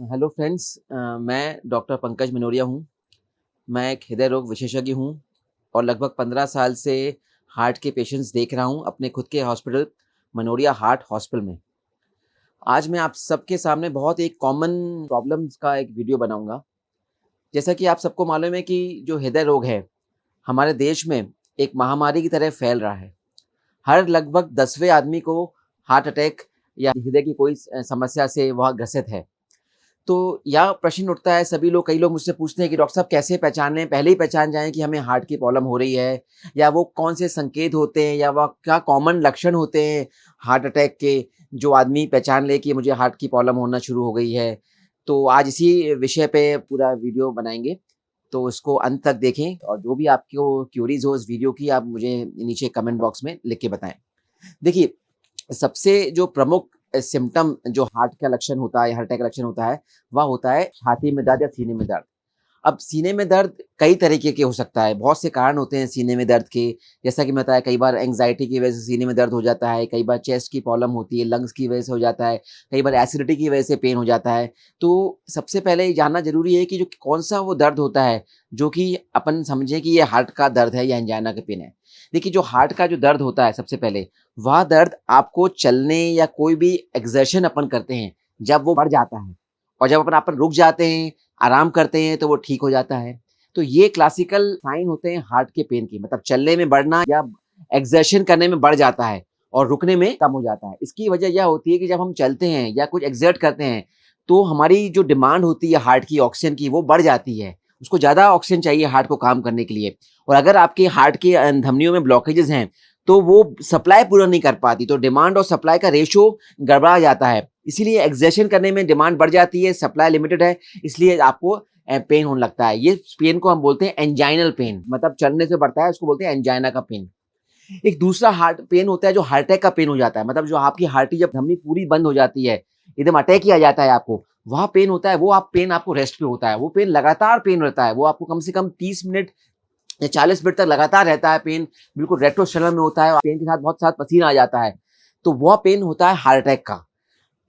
Hello friends, मैं doctor Pankaj मनोरिया हूँ। मैं एक हृदय रोग विशेषज्ञ हूँ और लगभग 15 साल से हार्ट के पेशेंट्स देख रहा हूँ अपने खुद के हॉस्पिटल मनोरिया हार्ट हॉस्पिटल में। आज मैं आप सबके सामने बहुत एक कॉमन प्रॉब्लम्स का एक वीडियो बनाऊँगा। जैसा कि आप सबको मालूम है कि जो हृदय रोग है, हमारे देश में एक महामारी की तरह फैल रहा है। हर लगभग 10वें आदमी को हार्ट अटैक या हृदय की कोई समस्या से वह ग्रसित है। तो यह प्रश्न उठता है, सभी लोग कई लोग मुझसे पूछते हैं कि डॉक्टर साहब कैसे पहचानें, पहले ही पहचान जाएँ कि हमें हार्ट की प्रॉब्लम हो रही है, या वो कौन से संकेत होते हैं या वह क्या कॉमन लक्षण होते हैं हार्ट अटैक के, जो आदमी पहचान ले कि मुझे हार्ट की प्रॉब्लम होना शुरू हो गई है। तो आज इसी विषय पे पूरा वीडियो बनाएँगे, तो इसको अंत तक देखें और जो भी आपको क्यूरीज़ हो इस वीडियो की, आप मुझे नीचे कमेंट बॉक्स में लिख के बताएँ। देखिए, सबसे जो प्रमुख सिम्पटम जो हार्ट का लक्षण होता है, हार्ट अटैक का लक्षण होता है, वह होता है छाती में दर्द या सीने में दर्द। अब सीने में दर्द कई तरीके के हो सकता है, बहुत से कारण होते हैं सीने में दर्द के। जैसा कि मैं बताया, कई बार एंग्ज़ायटी की वजह से सीने में दर्द हो जाता है, कई बार चेस्ट की प्रॉब्लम होती है, लंग्स की वजह से हो जाता है, कई बार एसिडिटी की वजह से पेन हो जाता है। तो सबसे पहले ये जानना ज़रूरी है कि जो कौन-सा वो दर्द होता है, जो कि अपन समझें कि ये हार्ट का दर्द है या एंजाइना का पेन है। देखिए, जो हार्ट का जो दर्द होता है सबसे पहले, वह दर्द आपको चलने या कोई भी एक्सर्शन अपन करते हैं, जब वो बढ़ जाता है और जब अपन रुक जाते हैं, आराम करते हैं, तो वो ठीक हो जाता है। तो ये क्लासिकल साइन होते हैं हार्ट के पेन के, मतलब चलने में बढ़ना या एक्सर्शन करने में बढ़ जाता है और रुकने में कम हो जाता है। इसकी वजह यह होती है कि जब हम चलते हैं या कुछ एक्सर्ट करते हैं, तो हमारी जो डिमांड होती है हार्ट की ऑक्सीजन की, वो बढ़ जाती है। उसको ज़्यादा ऑक्सीजन चाहिए हार्ट को काम करने के लिए, और अगर आपके हार्ट के धमनियों में ब्लॉकेजेस हैं, तो वो सप्लाई पूरा नहीं कर पाती, तो डिमांड और सप्लाई का रेशियो गड़बड़ा जाता है। इसीलिए एक्सर्शन करने में डिमांड बढ़ जाती है, सप्लाई लिमिटेड है, इसलिए आपको पेन होने लगता है। ये पेन को हम बोलते हैं एंजाइनल पेन, मतलब चलने से बढ़ता है, उसको बोलते हैं एंजाइना का पेन। एक दूसरा हार्ट पेन होता है जो हार्ट अटैक का पेन हो जाता है, मतलब जो आपकी हार्ट की जब धमनी पूरी बंद हो जाती है, एकदम अटैक ही आ जाता है आपको, वह पेन होता है, वो आप पेन आपको रेस्ट पे होता है, वो पेन लगातार पेन रहता है, वो आपको कम से कम 30 मिनट या 40 मिनट तक लगातार रहता है पेन, बिल्कुल रेट्रो स्टेनम में होता है, पेन के साथ बहुत साथ पसीना आ जाता है, तो वह पेन होता है हार्ट अटैक का।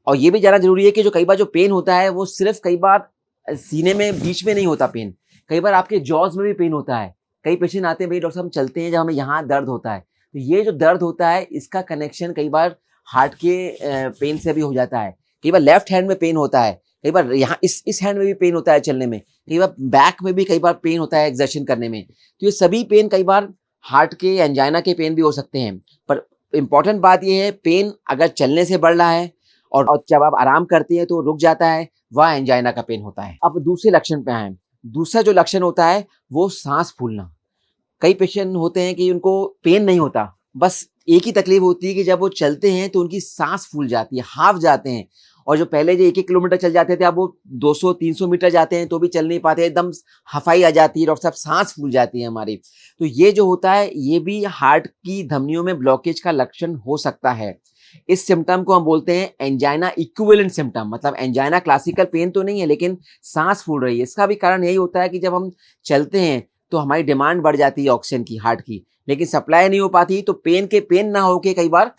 और ये भी जानना ज़रूरी है कि जो कई बार जो पेन होता है, वो सिर्फ़ कई बार सीने में बीच में नहीं होता पेन, कई बार आपके जॉज़ में भी पेन होता है। कई पेशेंट आते हैं, भई डॉक्टर साहब हम चलते हैं जब हमें यहाँ दर्द होता है। तो ये जो दर्द होता है, इसका कनेक्शन कई बार हार्ट के पेन से भी हो जाता है। कई बार लेफ्ट हैंड में पेन होता है, कई बार यहाँ इस हैंड में भी पेन होता है चलने में, कई बार बैक में भी कई बार पेन होता है एक्सर्शन करने में। तो ये सभी पेन कई बार हार्ट के एंजाइना के पेन भी हो सकते हैं। पर इम्पोर्टेंट बात ये है, पेन अगर चलने से बढ़ रहा है और जब आप आराम करती हैं तो रुक जाता है, वह एंजाइना का पेन होता है। अब दूसरे लक्षण पे आएँ। दूसरा जो लक्षण होता है, वो साँस फूलना। कई पेशेंट होते हैं कि उनको पेन नहीं होता, बस एक ही तकलीफ होती है कि जब वो चलते हैं तो उनकी साँस फूल जाती है, हाँफ जाते हैं, और जो पहले जो 1-1 किलोमीटर चल जाते थे, अब वो 200-300 मीटर जाते हैं तो भी चल नहीं पाते, एकदम हफ़ाई आ जाती है, डॉक्टर साहब साँस फूल जाती है हमारी। तो ये जो होता है, ये भी हार्ट की धमनियों में ब्लॉकेज का लक्षण हो सकता है। इस सिम्पटम को हम बोलते हैं एंजाइना इक्विवेलेंट सिम्पटम, मतलब एंजाइना क्लासिकल पेन तो नहीं है, लेकिन साँस फूल रही है। इसका भी कारण यही होता है कि जब हम चलते हैं तो हमारी डिमांड बढ़ जाती है ऑक्सीजन की, हार्ट की, लेकिन सप्लाई नहीं हो पाती, तो पेन ना होके कई बार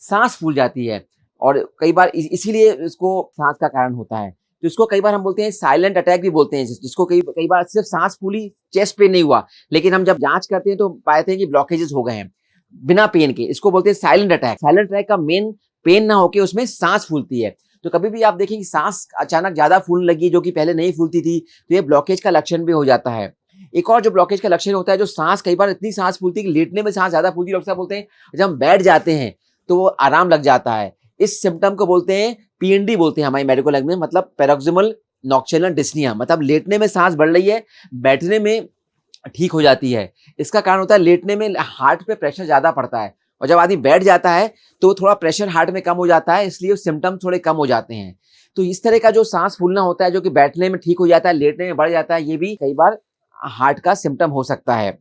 सांस फूल जाती है, और कई बार इसीलिए इसको सांस का कारण होता है। तो इसको कई बार हम बोलते हैं साइलेंट अटैक भी बोलते हैं, जिसको कई कई बार सिर्फ सांस फूली, चेस्ट पेन नहीं हुआ, लेकिन हम जब जांच करते हैं तो पाते हैं कि ब्लॉकेजेस हो गए हैं बिना पेन के। इसको बोलते हैं साइलेंट अटैक। साइलेंट अटैक का मेन पेन ना होके उसमें सांस फूलती है। तो कभी भी आप देखें कि सांस अचानक ज्यादा फूलने लगी जो कि पहले नहीं फूलती थी, तो ये ब्लॉकेज का लक्षण भी हो जाता है। एक और जो ब्लॉकेज का लक्षण होता है, जो सांस कई बार इतनी सांस फूलती है कि लेटने में सांस ज्यादा फूलती है, डॉक्टर साहब बोलते हैं जब हम बैठ जाते हैं तो वो आराम लग जाता है। इस सिम्पटम को बोलते हैं पीएनडी, बोलते हैं हमारी मेडिकल लैंग्वेज में, मतलब पैरोक्सिमल नॉक्चर्नल डिस्निया, मतलब लेटने में सांस बढ़ रही है, बैठने में ठीक हो जाती है। इसका कारण होता है लेटने में हार्ट पे प्रेशर ज्यादा पड़ता है, और जब आदमी बैठ जाता है तो थोड़ा प्रेशर हार्ट में कम हो जाता है, इसलिए सिम्टम थोड़े कम हो जाते हैं। तो इस तरह का जो सांस फूलना होता है, जो कि बैठने में ठीक हो जाता है, लेटने में बढ़ जाता है, ये भी कई बार हार्ट का सिम्टम हो सकता है।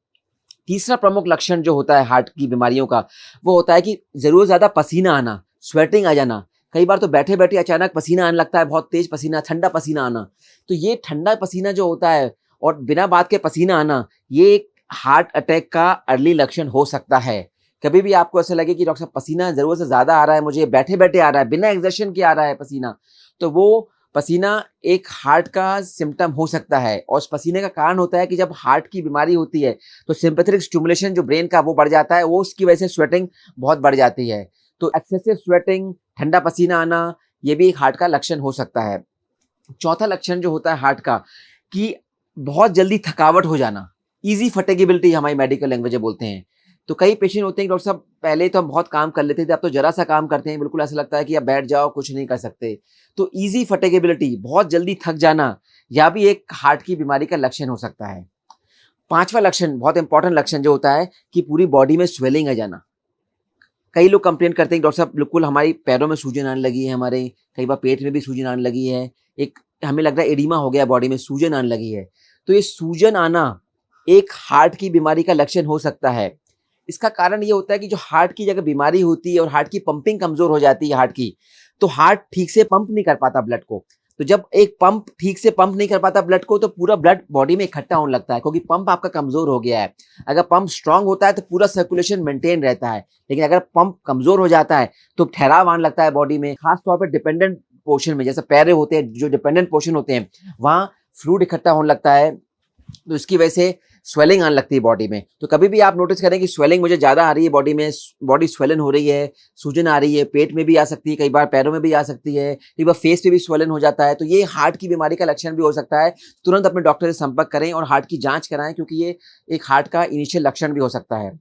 तीसरा प्रमुख लक्षण जो होता है हार्ट की बीमारियों का, वो होता है कि ज़रूरत ज़्यादा पसीना आना, स्वेटिंग आ जाना। कई बार तो बैठे-बैठे अचानक पसीना आने लगता है, बहुत तेज़ पसीना, ठंडा पसीना आना। तो ये ठंडा पसीना जो होता है और बिना बात के पसीना आना, ये एक हार्ट अटैक का अर्ली लक्षण हो सकता है। कभी भी आपको ऐसा लगे कि डॉक्टर साहब पसीना ज़रूरत से ज़्यादा आ रहा है मुझे, बैठे-बैठे आ रहा है, बिना एक्सर्शन के आ रहा है पसीना, तो वो पसीना एक हार्ट का सिम्पटम हो सकता है और उस पसीने का कारण होता है कि जब हार्ट की बीमारी होती है तो सिंपैथेटिक स्टिमुलेशन जो ब्रेन का वो बढ़ जाता है, वो उसकी वजह से स्वेटिंग बहुत बढ़ जाती है। तो एक्सेसिव स्वेटिंग, ठंडा पसीना आना, ये भी एक हार्ट का लक्षण हो सकता है। चौथा लक्षण जो होता है हार्ट का, कि बहुत जल्दी थकावट हो जाना, ईजी फटेगिबिलिटी हमारी मेडिकल लैंग्वेज में बोलते हैं। तो कई पेशेंट होते हैं कि डॉक्टर साहब पहले तो हम बहुत काम कर लेते थे, अब तो जरा सा काम करते हैं बिल्कुल ऐसा लगता है कि अब बैठ जाओ, कुछ नहीं कर सकते। तो ईजी फटेगिबिलिटी, बहुत जल्दी थक जाना, या भी एक हार्ट की बीमारी का लक्षण हो सकता है। पांचवा लक्षण, बहुत इंपॉर्टेंट लक्षण जो होता है, कि पूरी बॉडी में स्वेलिंग आ जाना। कई लोग कंप्लेन करते हैं डॉक्टर साहब बिल्कुल हमारी पैरों में सूजन आने लगी है, हमारे कई बार पेट में भी सूजन आने लगी है, एक हमें लग रहा है एडिमा हो गया, बॉडी में सूजन आने लगी है। तो ये सूजन आना एक हार्ट की बीमारी का लक्षण हो सकता है। इसका कारण ये होता है कि जो हार्ट की जगह बीमारी होती है और हार्ट की पंपिंग कमजोर हो जाती है हार्ट की, तो हार्ट ठीक से पंप नहीं कर पाता ब्लड को। तो जब एक पंप ठीक से पंप नहीं कर पाता ब्लड को, तो पूरा ब्लड बॉडी में इकट्ठा होने लगता है, क्योंकि पंप आपका कमजोर हो गया है। अगर पंप स्ट्रांग होता है तो पूरा सर्कुलेशन मेंटेन रहता है, लेकिन अगर पंप कमजोर हो जाता है तो ठहराव आने लगता है बॉडी में, खास तौर पर डिपेंडेंट पोर्शन में, जैसे पैर होते हैं, जो डिपेंडेंट पोर्शन होते हैं, वहां फ्लूइड इकट्ठा होने लगता है, तो इसकी वजह से स्वेलिंग आने लगती है बॉडी में। तो कभी भी आप नोटिस करें कि स्वेलिंग मुझे ज्यादा आ रही है बॉडी में, बॉडी स्वेलन हो रही है, सूजन आ रही है, पेट में भी आ सकती है, कई बार पैरों में भी आ सकती है, कई बार फेस पे भी स्वेलन हो जाता है, तो ये हार्ट की बीमारी का लक्षण भी हो सकता है। तुरंत अपने डॉक्टर से संपर्क करें और हार्ट की जांच कराएं, क्योंकि ये एक हार्ट का इनिशियल लक्षण भी हो सकता है।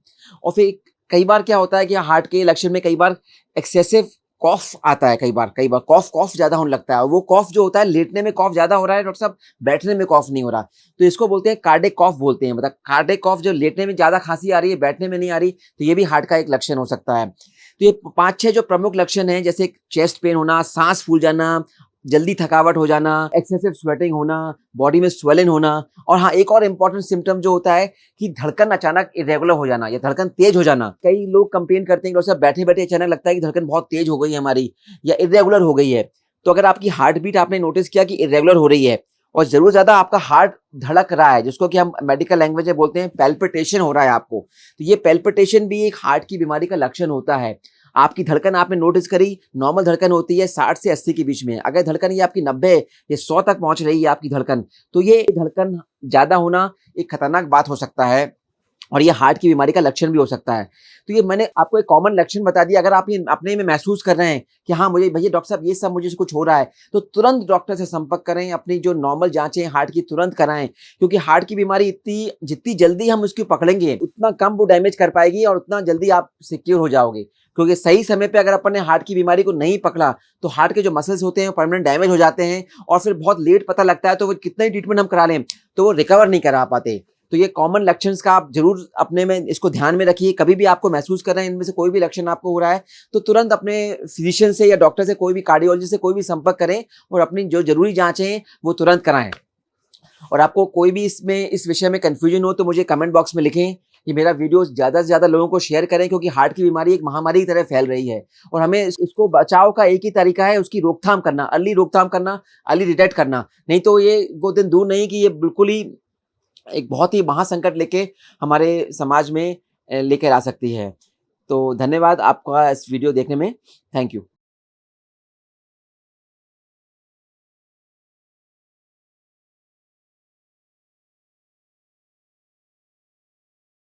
और फिर कई बार क्या होता है कि हार्ट के लक्षण में कई बार एक्सेसिव कॉफ आता है, कई बार कॉफ कॉफ ज्यादा होने लगता है। वो कॉफ जो होता है, लेटने में कॉफ ज्यादा हो रहा है डॉक्टर साहब, बैठने में कॉफ नहीं हो रहा, तो इसको बोलते हैं कार्डिक कॉफ बोलते हैं। मतलब कार्डिक कॉफ, जो लेटने में ज्यादा खांसी आ रही है, बैठने में नहीं आ रही, तो ये भी हार्ट का एक लक्षण हो सकता है। तो ये 5-6 जो प्रमुख लक्षण हैं, जैसे चेस्ट पेन होना, सांस फूल जाना, जल्दी थकावट हो जाना, एक्सेसिव स्वेटिंग होना, बॉडी में स्वेलिंग होना, और हाँ, एक और इम्पोर्टेंट सिम्टम जो होता है कि धड़कन अचानक इरेगुलर हो जाना या धड़कन तेज हो जाना। कई लोग कंप्लेन करते हैं कि डॉक्टर साहब बैठे बैठे अचानक लगता है कि धड़कन बहुत तेज हो गई है हमारी, या इरेगुलर हो गई है। तो अगर आपकी हार्ट बीट आपने नोटिस किया कि इरेगुलर हो रही है और जरूर ज्यादा आपका हार्ट धड़क रहा है, जिसको कि हम मेडिकल लैंग्वेज में बोलते हैं पैल्पिटेशन हो रहा है आपको, तो ये पैल्पिटेशन भी एक हार्ट की बीमारी का लक्षण होता है। आपकी धड़कन आपने नोटिस करी, नॉर्मल धड़कन होती है 60 से 80 के बीच में, अगर धड़कन ये आपकी 90 या 100 तक पहुंच रही है आपकी धड़कन, तो ये धड़कन ज्यादा होना एक खतरनाक बात हो सकता है और ये हार्ट की बीमारी का लक्षण भी हो सकता है। तो ये मैंने आपको एक कॉमन लक्षण बता दिया। अगर आप ये अपने में महसूस कर रहे हैं कि हाँ, मुझे भैया डॉक्टर साहब ये सब मुझे कुछ हो रहा है, तो तुरंत डॉक्टर से संपर्क करें, अपनी जो नॉर्मल जांचें हार्ट की तुरंत कराएं, क्योंकि हार्ट की बीमारी इतनी जितनी जल्दी हम उसकी पकड़ेंगे उतना कम वो डैमेज कर पाएगी और उतना जल्दी आप सिक्योर हो जाओगे। क्योंकि सही समय पे अगर अपन ने हार्ट की बीमारी को नहीं पकड़ा, तो हार्ट के जो मसल्स होते हैं परमानेंट डैमेज हो जाते हैं और फिर बहुत लेट पता लगता है, तो वो कितना ही ट्रीटमेंट हम करा लें तो वो रिकवर नहीं करा पाते। तो ये कॉमन लक्षणस का आप जरूर अपने में इसको ध्यान में रखिए। कभी भी आपको महसूस कर रहे हैं इनमें से कोई भी लक्षण आपको हो रहा है, तो तुरंत अपने फिजिशियन से या डॉक्टर से, कोई भी कार्डियोलॉजिस्ट से कोई भी संपर्क करें और अपनी जो जरूरी जांचें हैं वो तुरंत कराएं। और आपको कोई भी इसमें इस विषय में कंफ्यूजन हो तो मुझे कमेंट बॉक्स में लिखें। ये मेरा वीडियो ज़्यादा से ज़्यादा लोगों को शेयर करें, क्योंकि हार्ट की बीमारी एक महामारी की तरह फैल रही है और हमें इसको बचाव का एक ही तरीका है, उसकी रोकथाम करना, अर्ली रोकथाम करना, अर्ली डिटेक्ट करना। नहीं तो ये वो दिन दूर नहीं कि ये बिल्कुल ही एक बहुत ही महासंकट लेके हमारे समाज में लेकर आ सकती है। तो धन्यवाद आपका इस वीडियो देखने में। Thank you.